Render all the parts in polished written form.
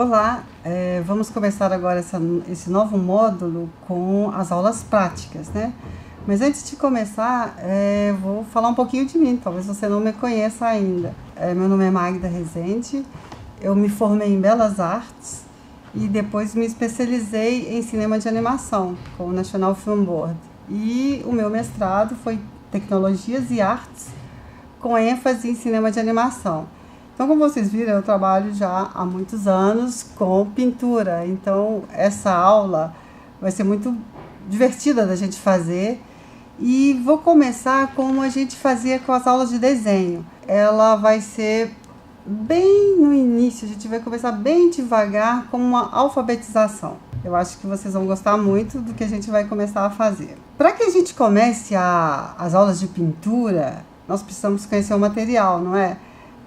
Olá, vamos começar agora esse novo módulo com as aulas práticas, né? Mas antes de começar, vou falar um pouquinho de mim, talvez você não me conheça ainda. Meu nome é Magda Rezende, eu me formei em Belas Artes e depois me especializei em cinema de animação com o National Film Board. E o meu mestrado foi Tecnologias e Artes, com ênfase em cinema de animação. Então, como vocês viram, eu trabalho já há muitos anos com pintura. Então, essa aula vai ser muito divertida da gente fazer. E vou começar como a gente fazia com as aulas de desenho. Ela vai ser bem no início, a gente vai começar bem devagar, como uma alfabetização. Eu acho que vocês vão gostar muito do que a gente vai começar a fazer. Para que a gente comece as aulas de pintura, nós precisamos conhecer o material, não é?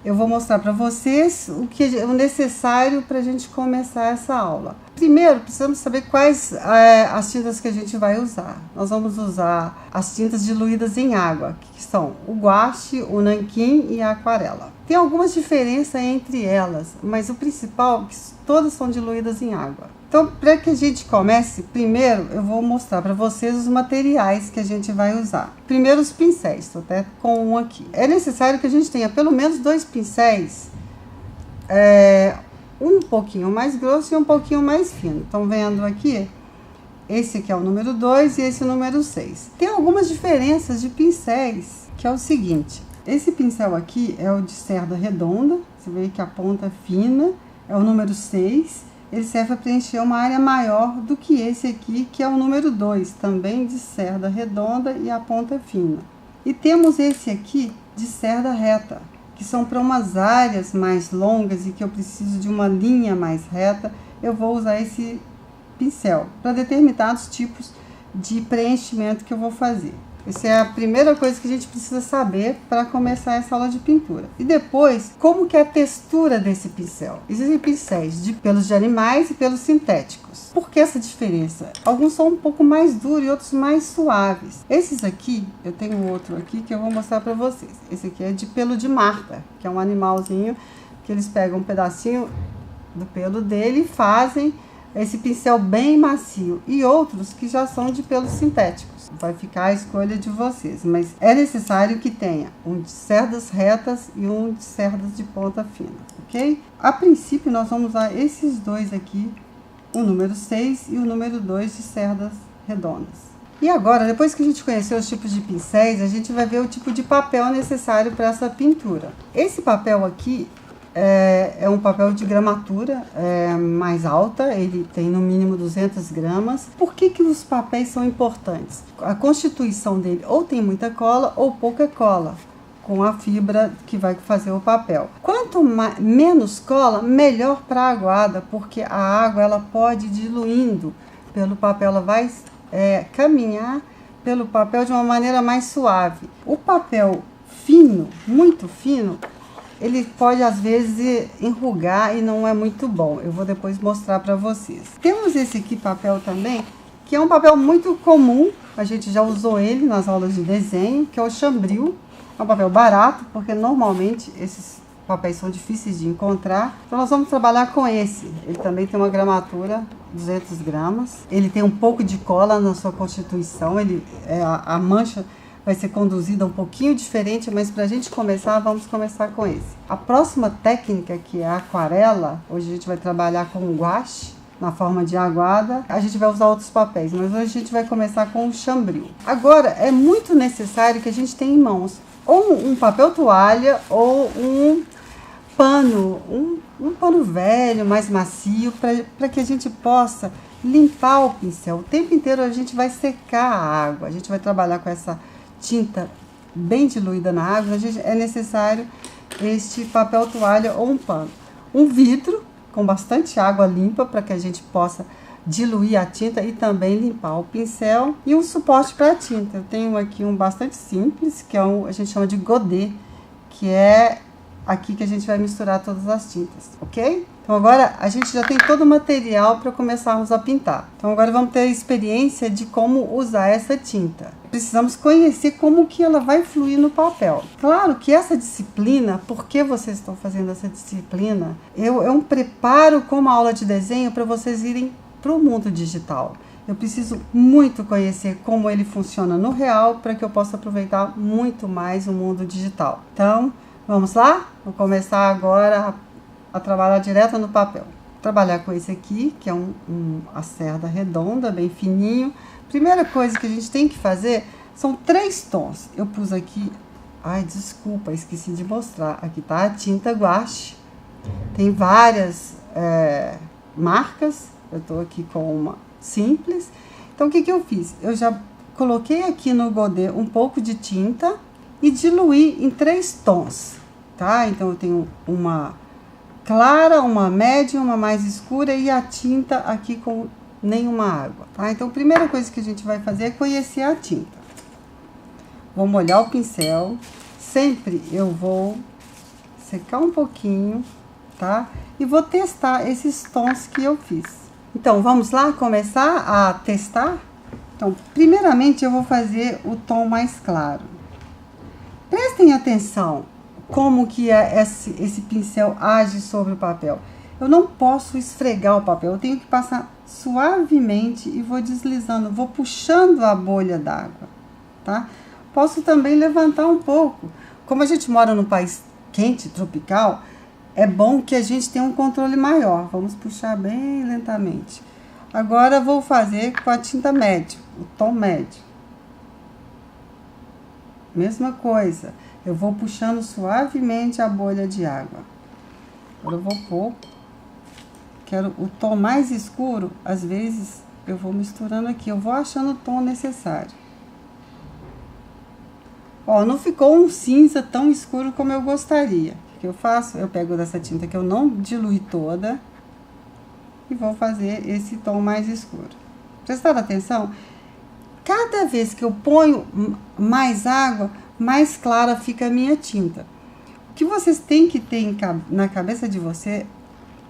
Eu vou mostrar para vocês o que é necessário para a gente começar essa aula. Primeiro, precisamos saber quais as tintas que a gente vai usar. Nós vamos usar as tintas diluídas em água, que são o guache, o nanquim e a aquarela. Tem algumas diferenças entre elas, mas o principal é que todas são diluídas em água. Então, para que a gente comece, primeiro eu vou mostrar para vocês os materiais que a gente vai usar. Primeiro os pincéis, estou até com um aqui. É necessário que a gente tenha pelo menos 2 pincéis, um pouquinho mais grosso e um pouquinho mais fino. Estão vendo aqui? Esse aqui é o número 2 e esse é o número 6. Tem algumas diferenças de pincéis, que é o seguinte. Esse pincel aqui é o de cerda redonda, você vê que a ponta é fina, é o número 6. Ele serve para preencher uma área maior do que esse aqui, que é o número 2, também de cerda redonda e a ponta fina. E temos esse aqui de cerda reta, que são para umas áreas mais longas e que eu preciso de uma linha mais reta, eu vou usar esse pincel para determinados tipos de preenchimento que eu vou fazer. Essa é a primeira coisa que a gente precisa saber para começar essa aula de pintura. E depois, como que é a textura desse pincel? Existem pincéis de pelos de animais e pelos sintéticos. Por que essa diferença? Alguns são um pouco mais duros e outros mais suaves. Esses aqui, eu tenho outro aqui que eu vou mostrar para vocês. Esse aqui é de pelo de marta, que é um animalzinho que eles pegam um pedacinho do pelo dele e fazem esse pincel bem macio. E outros que já são de pelos sintéticos. Vai ficar a escolha de vocês, mas é necessário que tenha um de cerdas retas e um de cerdas de ponta fina, ok? A princípio, nós vamos usar esses dois aqui, o número 6 e o número 2 de cerdas redondas. E agora, depois que a gente conheceu os tipos de pincéis, a gente vai ver o tipo de papel necessário para essa pintura. Esse papel aqui é um papel de gramatura mais alta, ele tem no mínimo 200 gramas. Por que os papéis são importantes? A constituição dele ou tem muita cola ou pouca cola, com a fibra que vai fazer o papel. Quanto menos cola, melhor para a aguada, porque a água ela pode ir diluindo pelo papel, ela vai caminhar pelo papel de uma maneira mais suave. O papel fino, muito fino, ele pode às vezes enrugar e não é muito bom. Eu vou depois mostrar para vocês. Temos esse aqui papel também, que é um papel muito comum. A gente já usou ele nas aulas de desenho, que é o chambril. É um papel barato, porque normalmente esses papéis são difíceis de encontrar. Então nós vamos trabalhar com esse. Ele também tem uma gramatura 200 gramas. Ele tem um pouco de cola na sua constituição. A mancha vai ser conduzida um pouquinho diferente, mas para a gente começar, vamos começar com esse. A próxima técnica, que é a aquarela, hoje a gente vai trabalhar com o guache, na forma de aguada. A gente vai usar outros papéis, mas hoje a gente vai começar com o chambril. Agora, é muito necessário que a gente tenha em mãos ou um papel toalha ou um pano, um pano velho, mais macio, para que a gente possa limpar o pincel. O tempo inteiro a gente vai secar a água, a gente vai trabalhar com essa tinta bem diluída na água, é necessário este papel toalha ou um pano. Um vidro com bastante água limpa para que a gente possa diluir a tinta e também limpar o pincel. E um suporte para a tinta. Eu tenho aqui um bastante simples, que a gente chama de godê, que é aqui que a gente vai misturar todas as tintas, ok? Então agora a gente já tem todo o material para começarmos a pintar. Então agora vamos ter a experiência de como usar essa tinta. precisamos conhecer como que ela vai fluir no papel. Claro que essa disciplina, por que vocês estão fazendo essa disciplina, é um preparo como aula de desenho para vocês irem para o mundo digital. Eu preciso muito conhecer como ele funciona no real para que eu possa aproveitar muito mais o mundo digital. Então, vamos lá? Vou começar agora a trabalhar direto no papel. Trabalhar com esse aqui, que é a cerda redonda, bem fininho. Primeira coisa que a gente tem que fazer são 3 tons. Eu pus aqui, ai, desculpa, esqueci de mostrar. Aqui tá a tinta guache. Tem várias marcas. Eu tô aqui com uma simples. Então, o que eu fiz? Eu já coloquei aqui no godê um pouco de tinta e diluí em 3 tons, tá? Então, eu tenho uma clara, uma média, uma mais escura e a tinta aqui com nenhuma água, tá? Então, a primeira coisa que a gente vai fazer é conhecer a tinta. Vou molhar o pincel. Sempre eu vou secar um pouquinho, tá? E vou testar esses tons que eu fiz. Então, vamos lá começar a testar? Então, primeiramente eu vou fazer o tom mais claro. Prestem atenção como que esse pincel age sobre o papel. Eu não posso esfregar o papel, eu tenho que passar suavemente e vou deslizando, vou puxando a bolha d'água, tá? Posso também levantar um pouco. Como a gente mora num país quente, tropical, é bom que a gente tenha um controle maior. Vamos puxar bem lentamente. Agora vou fazer com a tinta média, o tom médio. Mesma coisa. Eu vou puxando suavemente a bolha de água. Agora eu vou pôr. Quero o tom mais escuro. Às vezes eu vou misturando aqui. Eu vou achando o tom necessário. Ó, não ficou um cinza tão escuro como eu gostaria. Que eu faço, eu pego dessa tinta que eu não diluí toda e vou fazer esse tom mais escuro. Prestaram atenção? Cada vez que eu ponho mais água, mais clara fica a minha tinta. O que vocês têm que ter na cabeça de você,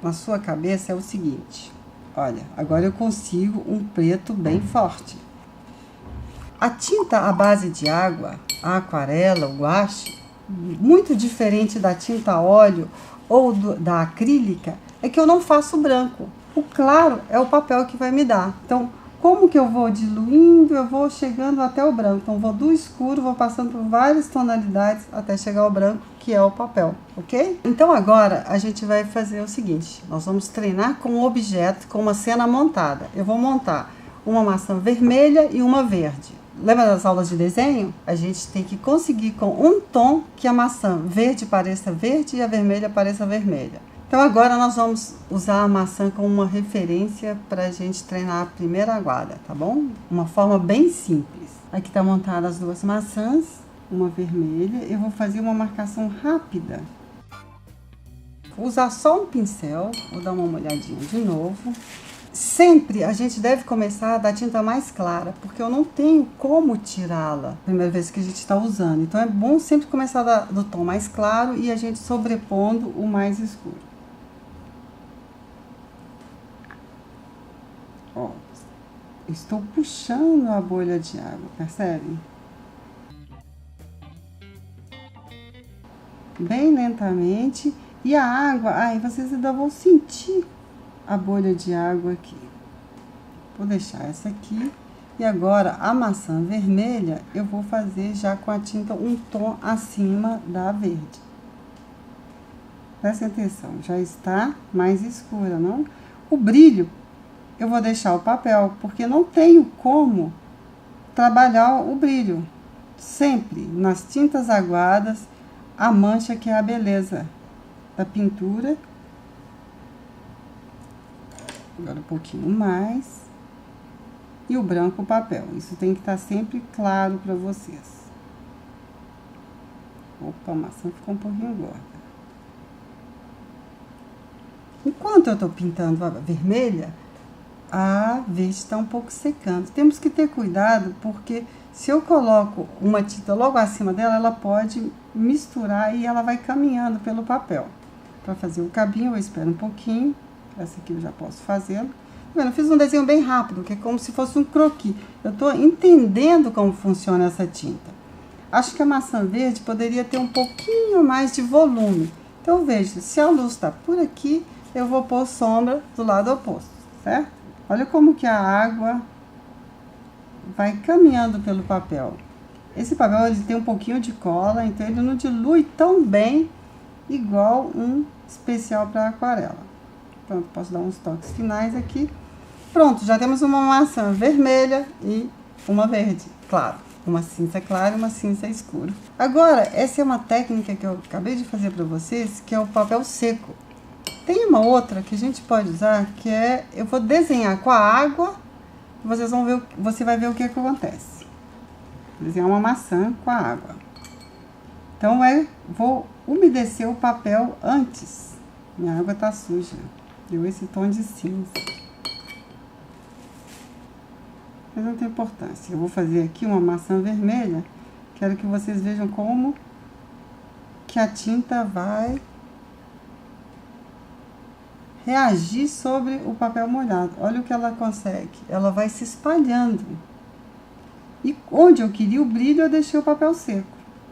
na sua cabeça, é o seguinte. Olha, agora eu consigo um preto bem forte. A tinta à base de água, a aquarela, o guache, muito diferente da tinta óleo ou da acrílica, é que eu não faço branco. O claro é o papel que vai me dar. Então, como que eu vou diluindo, eu vou chegando até o branco. Então, vou do escuro, vou passando por várias tonalidades até chegar ao branco, que é o papel, ok? Então, agora, a gente vai fazer o seguinte. Nós vamos treinar com um objeto, com uma cena montada. Eu vou montar uma maçã vermelha e uma verde. Lembra das aulas de desenho? A gente tem que conseguir com um tom que a maçã verde pareça verde e a vermelha pareça vermelha. Então agora nós vamos usar a maçã como uma referência para a gente treinar a primeira aguada, tá bom? Uma forma bem simples. Aqui tá montada as 2 maçãs, uma vermelha. Eu vou fazer uma marcação rápida. Vou usar só um pincel, vou dar uma molhadinha de novo. Sempre a gente deve começar da tinta mais clara, porque eu não tenho como tirá-la primeira vez que a gente está usando. Então, é bom sempre começar do tom mais claro e a gente sobrepondo o mais escuro. Ó, estou puxando a bolha de água, percebe? Bem lentamente. E a água, aí vocês ainda vão sentir a bolha de água aqui. Vou deixar essa aqui. E agora, a maçã vermelha, eu vou fazer já com a tinta um tom acima da verde. Presta atenção, já está mais escura, não? O brilho, eu vou deixar o papel, porque não tenho como trabalhar o brilho. Sempre, nas tintas aguadas, a mancha que é a beleza da pintura. Agora um pouquinho mais. E o branco o papel. Isso tem que estar sempre claro para vocês. Opa, a maçã ficou um pouquinho gorda. Enquanto eu tô pintando a vermelha, a verde está um pouco secando. Temos que ter cuidado, porque se eu coloco uma tinta logo acima dela, ela pode misturar e ela vai caminhando pelo papel. Para fazer o cabinho, eu espero um pouquinho. Essa aqui eu já posso fazê-lo. Eu fiz um desenho bem rápido, que é como se fosse um croquis. Eu estou entendendo como funciona essa tinta. Acho que a maçã verde poderia ter um pouquinho mais de volume. Então, veja, se a luz está por aqui, eu vou pôr sombra do lado oposto, certo? Olha como que a água vai caminhando pelo papel. Esse papel ele tem um pouquinho de cola, então ele não dilui tão bem igual um especial para aquarela. Pronto, posso dar uns toques finais aqui. Pronto, já temos uma maçã vermelha e uma verde, claro. Uma cinza clara e uma cinza escura. Agora, essa é uma técnica que eu acabei de fazer para vocês, que é o papel seco. Tem uma outra que a gente pode usar, que é... Eu vou desenhar com a água, você vai ver o que acontece. Vou desenhar uma maçã com a água. Então, vou umedecer o papel antes. Minha água tá suja. Deu esse tom de cinza. Mas não tem importância. Eu vou fazer aqui uma maçã vermelha. Quero que vocês vejam como que a tinta vai reagir sobre o papel molhado. Olha o que ela consegue. Ela vai se espalhando. E onde eu queria o brilho, eu deixei o papel seco.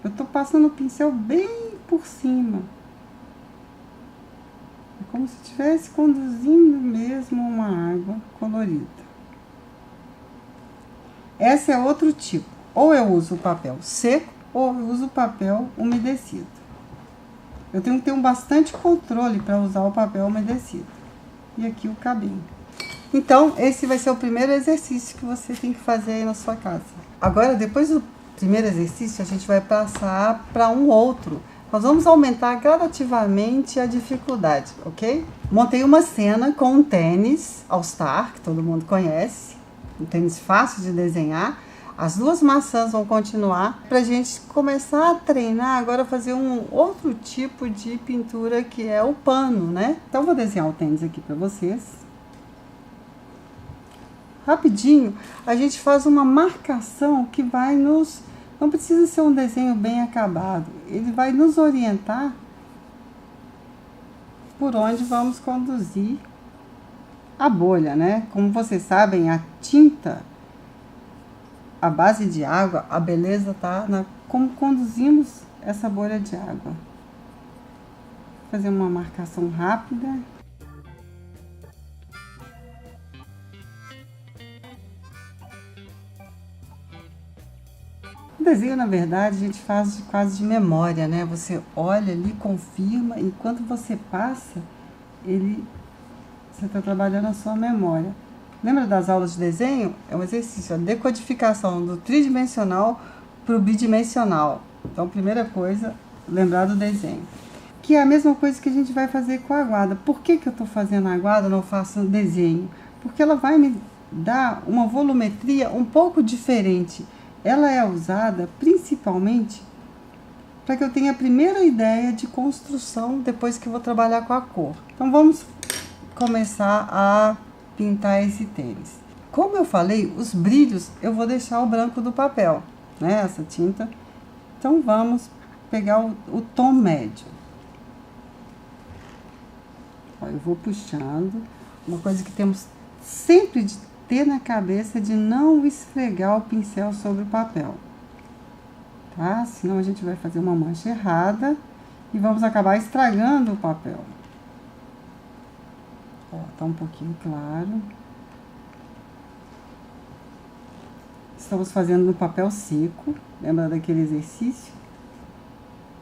Eu tô passando o pincel bem por cima. É como se estivesse conduzindo mesmo uma água colorida. Esse é outro tipo. Ou eu uso o papel seco, ou eu uso o papel umedecido. Eu tenho que ter bastante controle para usar o papel umedecido. E aqui o cabinho. Então, esse vai ser o primeiro exercício que você tem que fazer aí na sua casa. Agora, depois do primeiro exercício, a gente vai passar para um outro. Nós vamos aumentar gradativamente a dificuldade, ok? Montei uma cena com um tênis All Star, que todo mundo conhece. Um tênis fácil de desenhar. As duas maçãs vão continuar para a gente começar a treinar agora a fazer um outro tipo de pintura que é o pano, né? Então, vou desenhar o tênis aqui para vocês. Rapidinho, a gente faz uma marcação que vai nos... Não precisa ser um desenho bem acabado. Ele vai nos orientar por onde vamos conduzir a bolha, né? Como vocês sabem, a tinta, a base de água, a beleza tá na como conduzimos essa bolha de água. Vou fazer uma marcação rápida. O desenho, na verdade, a gente faz quase de memória, né? Você olha ali, confirma, e enquanto você passa, você está trabalhando a sua memória. Lembra das aulas de desenho? É um exercício, a decodificação do tridimensional para o bidimensional. Então, primeira coisa, lembrar do desenho. Que é a mesma coisa que a gente vai fazer com a aguada. Por que eu estou fazendo a aguada e não faço um desenho? Porque ela vai me dar uma volumetria um pouco diferente. Ela é usada principalmente para que eu tenha a primeira ideia de construção depois que eu vou trabalhar com a cor. Então, vamos começar a pintar esse tênis. Como eu falei, os brilhos eu vou deixar o branco do papel, né? Essa tinta. Então, vamos pegar o tom médio. Ó, eu vou puxando. Uma coisa que temos sempre de ter na cabeça é de não esfregar o pincel sobre o papel, tá? Senão a gente vai fazer uma mancha errada e vamos acabar estragando o papel. Ó, tá um pouquinho claro. Estamos fazendo no papel seco. Lembra daquele exercício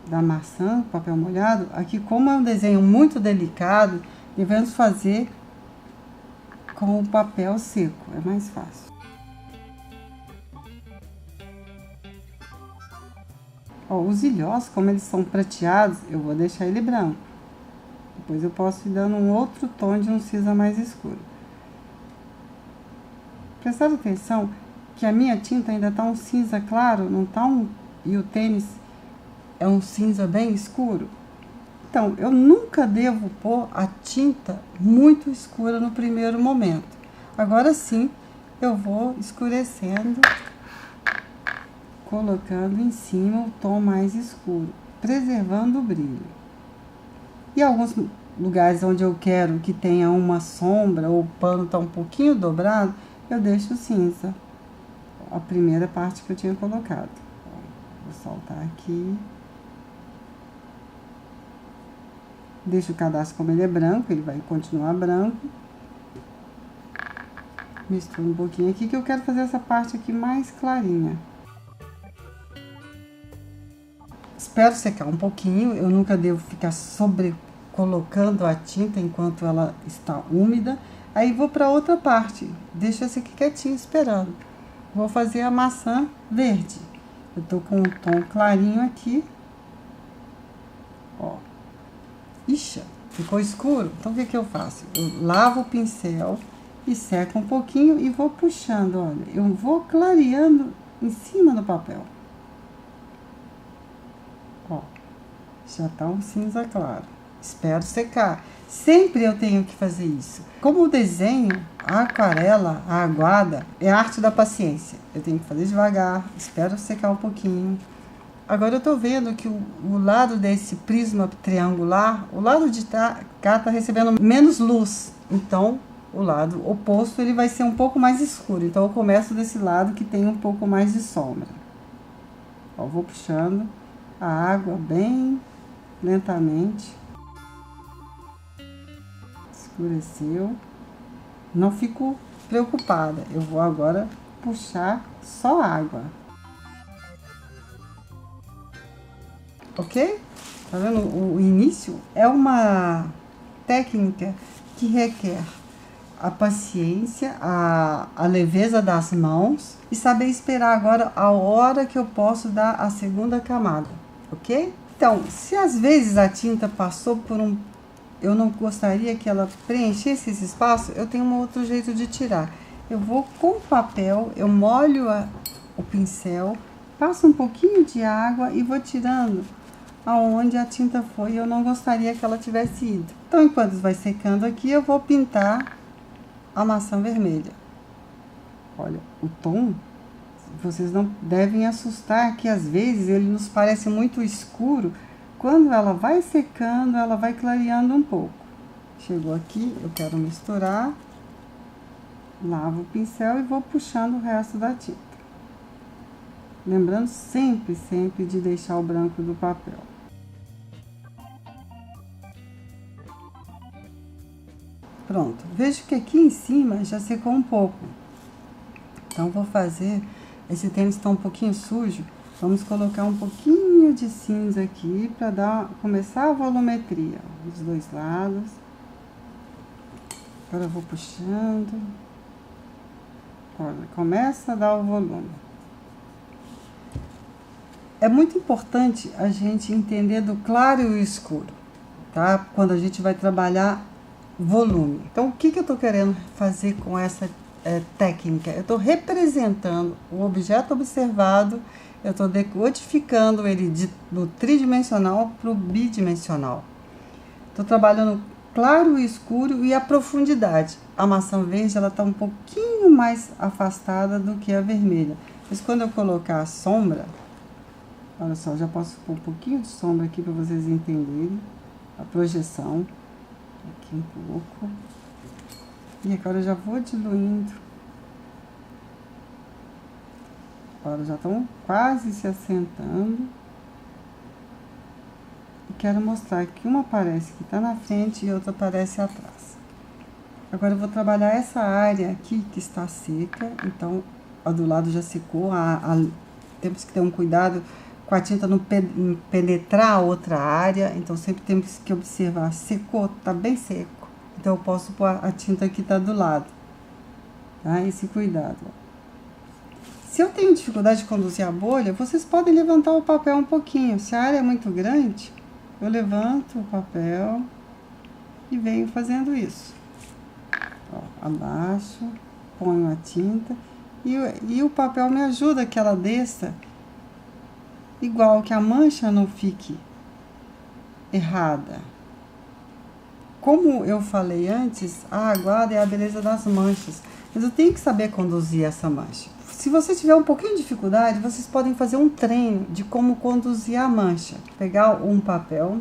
da maçã, papel molhado? Aqui, como é um desenho muito delicado, devemos fazer com o papel seco. É mais fácil. Ó, os ilhós, como eles são prateados, eu vou deixar ele branco. Depois eu posso ir dando um outro tom de um cinza mais escuro. Prestar atenção que a minha tinta ainda tá um cinza claro, não tá e o tênis é um cinza bem escuro. Então, eu nunca devo pôr a tinta muito escura no primeiro momento. Agora sim, eu vou escurecendo, colocando em cima o tom mais escuro, preservando o brilho. E alguns lugares onde eu quero que tenha uma sombra ou o pano está um pouquinho dobrado, eu deixo cinza. A primeira parte que eu tinha colocado. Vou soltar aqui. Deixo o cadastro como ele é branco, ele vai continuar branco. Misturo um pouquinho aqui, que eu quero fazer essa parte aqui mais clarinha. Espero secar um pouquinho, eu nunca devo ficar colocando a tinta enquanto ela está úmida. Aí vou para outra parte, deixo esse aqui quietinho esperando. Vou fazer a maçã verde. Eu tô com um tom clarinho aqui. Ó. Ixi, ficou escuro. Então, o que que eu faço? Eu lavo o pincel e seco um pouquinho e vou puxando, olha. Eu vou clareando em cima do papel. Ó, já tá um cinza claro. Espero secar. Sempre eu tenho que fazer isso. Como o desenho, a aquarela, a aguada, é a arte da paciência. Eu tenho que fazer devagar, espero secar um pouquinho. Agora eu tô vendo que o lado desse prisma triangular, o lado de cá tá recebendo menos luz. Então, o lado oposto ele vai ser um pouco mais escuro. Então, eu começo desse lado que tem um pouco mais de sombra. Ó, vou puxando a água bem lentamente. Escureceu. Não fico preocupada. Eu vou agora puxar só água. Ok? Tá vendo? O início é uma técnica que requer a paciência, a leveza das mãos e saber esperar agora a hora que eu posso dar a segunda camada, ok? Então, se às vezes a tinta passou por eu não gostaria que ela preenchesse esse espaço, eu tenho um outro jeito de tirar. Eu vou com o papel, eu molho o pincel, passo um pouquinho de água e vou tirando aonde a tinta foi. Eu não gostaria que ela tivesse ido. Então, enquanto vai secando aqui, eu vou pintar a maçã vermelha. Olha, o tom, vocês não devem assustar, que às vezes ele nos parece muito escuro. Quando ela vai secando, ela vai clareando um pouco. Chegou aqui, eu quero misturar. Lavo o pincel e vou puxando o resto da tinta. Lembrando sempre, sempre de deixar o branco do papel. Pronto, vejo que aqui em cima já secou um pouco. Então, vou fazer, esse tênis está um pouquinho sujo, vamos colocar um pouquinho de cinza aqui para começar a volumetria, dos dois lados. Agora eu vou puxando. Olha, começa a dar o volume. É muito importante a gente entender do claro e o escuro, tá? Quando a gente vai trabalhar volume. Então, o que eu tô querendo fazer com essa técnica? Eu tô representando o objeto observado, eu tô decodificando ele do tridimensional para o bidimensional. Tô trabalhando claro e escuro e a profundidade. A maçã verde, ela tá um pouquinho mais afastada do que a vermelha. Mas quando eu colocar a sombra, olha só, já posso pôr um pouquinho de sombra aqui para vocês entenderem a projeção. Aqui um pouco. E agora eu já vou diluindo. Agora já estão quase se assentando. E quero mostrar que uma parece que está na frente e outra parece atrás. Agora eu vou trabalhar essa área aqui que está seca. Então, a do lado já secou. Temos que ter um cuidado com a tinta não penetrar a outra área. Então, sempre temos que observar. Secou, tá bem seco. Então, eu posso pôr a tinta que tá do lado. Tá? Esse cuidado. Se eu tenho dificuldade de conduzir a bolha, vocês podem levantar o papel um pouquinho. Se a área é muito grande, eu levanto o papel e venho fazendo isso. Ó, abaixo, ponho a tinta e o papel me ajuda que ela desça igual, que a mancha não fique errada. Como eu falei antes, a aguada é a beleza das manchas, mas eu tenho que saber conduzir essa mancha. Se você tiver um pouquinho de dificuldade, vocês podem fazer um treino de como conduzir a mancha. Pegar um papel,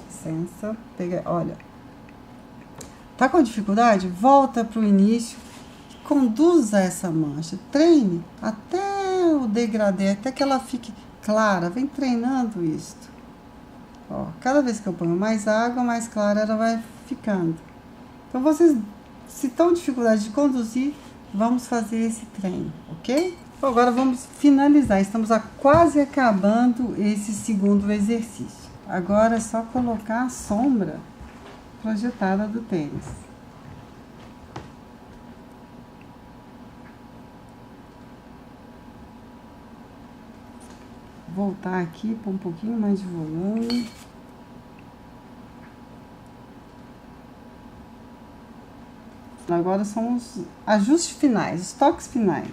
licença, olha, Tá com dificuldade? Volta para o início, conduza essa mancha, treine até o degradê, até que ela fique clara. Vem treinando isto. Ó, cada vez que eu ponho mais água, mais clara ela vai ficando. Então, vocês, se estão com dificuldade de conduzir, vamos fazer esse treino, ok? Então, agora vamos finalizar. Estamos quase acabando esse segundo exercício. Agora é só colocar a sombra projetada do tênis. Voltar aqui para um pouquinho mais de volume. Agora são os ajustes finais, os toques finais.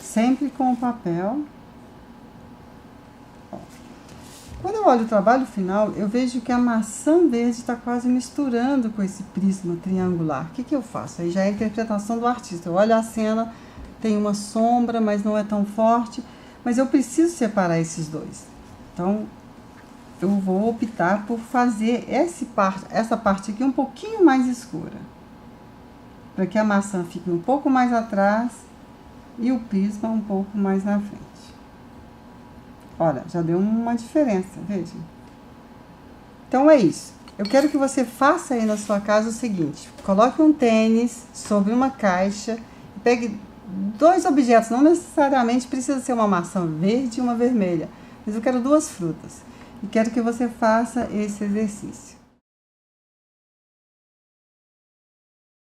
Sempre com o papel. Quando eu olho o trabalho final, eu vejo que a maçã verde está quase misturando com esse prisma triangular. O que eu faço? Aí já é a interpretação do artista. Eu olho a cena, tem uma sombra, mas não é tão forte. Mas eu preciso separar esses dois. Então, eu vou optar por fazer essa parte aqui um pouquinho mais escura. Para que a maçã fique um pouco mais atrás e o prisma um pouco mais na frente. Olha, já deu uma diferença, veja. Então é isso. Eu quero que você faça aí na sua casa o seguinte: coloque um tênis sobre uma caixa e pegue 2 objetos. Não necessariamente precisa ser uma maçã verde e uma vermelha, mas eu quero 2 frutas. E quero que você faça esse exercício.